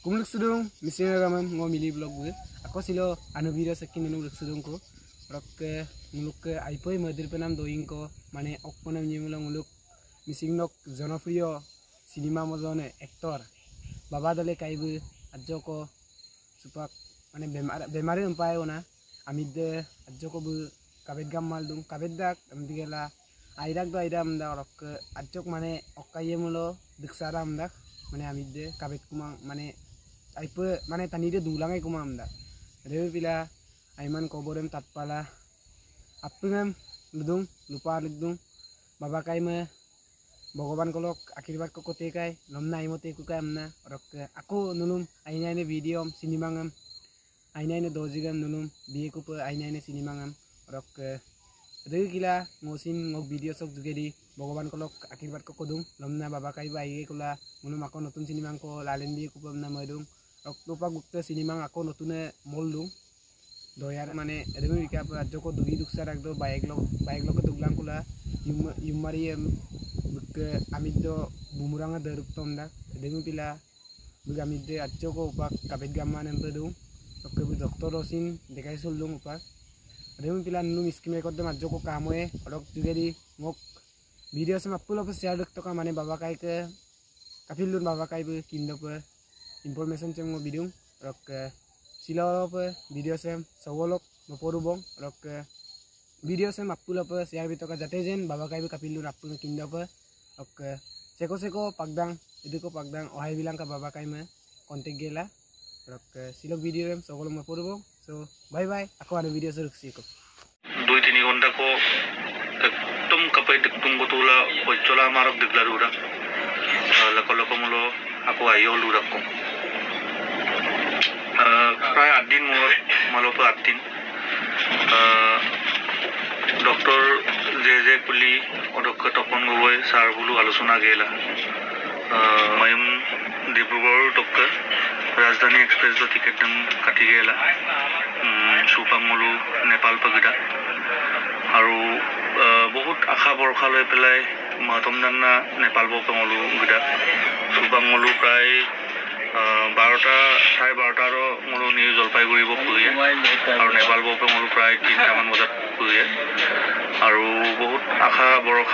kumluk sudung misalnya raman ngo mili blog gue aku silo anu video sekin nunuk sudung ko rok ke muluk ke aipoi madir penam doing ko mane okponam nyimulong muluk mising nok jonoprio cinema mojone actor baba dale kaibu ajo ko supak mane bemari umpai ona amide ajo ko bu kabet gammal dung kabet dak amdigela aidak do aidam da rok ke ajok mane okaye mulo diksaram dak mane amide kabet kumang mane aipe mane tanide dulangai kumam dak rewe pila aiman koborem tatpala apungam ludung lupa ludung baba kai me Bhagavan kolok akirbat ko kote kai lomna imote ku kai amna rok aku nunum aina ine video sinimangam aina ine dojigam nunum biye ku pe aina ine sinimangam rok reu gila ngosin ngok video sok jugedi Bhagavan kolok akirbat ko kodung lomna baba kai ba ige kula nunum ako notun sinimang ko lalen biye ku pamna madung rok lupa gukte sinimang ako notune moldung doyar mane reu ika pe ajoko dugi duksa rakdo bike lok duglang kula yumariem ke amido bumuranga darup tonda demu pila buga amide ajoko upak kabet gamman empedung oke bu doktor rosin dekai suldung upak demu pila nu miskime kodde ajoko kamoe orok jugedi ngok video sama pulo pe share dokto ka mane baba kai ke kapilun baba kai bu kindo pe information cemo bidung rok silo pe video sem sawolok moporubong rok video sem apulo pe share bitoka jate jen baba kai bu kapilun apu kindo pe oke seko pagdang itu ko pagdang ohai bilang ke baba kai me kontak gela oke silok video rem sokolo me porbo so bye bye aku ada video seru siko 2-3 घंटा को एकदम कपे दिक्तुम को तोला पचला मारक दिगला रुरा लको लको मुलो aku ayo lu rakko প্রায় 8 দিন মালো pay 8 দিন doctor যে কুলি অধ্যক্ষ তপন গগৈ স্যার বলু আলোচনা গেলা ময়ম ডিব্ৰুগড় ডক্টৰ ৰাজধানী এক্সপ্ৰেস দ টিকেট দাম কাটি গেলা সুপাং মলু নেপাল পগিটা আৰু বহুত আশা বৰখা লৈ পেলাই মাতম নাংনা নেপাল বপে মলু গিটা সুপাং মলু প্ৰায় 12টা 12:30 মলু নিউ জলপাইগুৰি বপুয়ে আৰু নেপাল বপে মলু প্ৰায় 3টা মান বজাত পুয়ে আৰু বহুত আশা বৰখা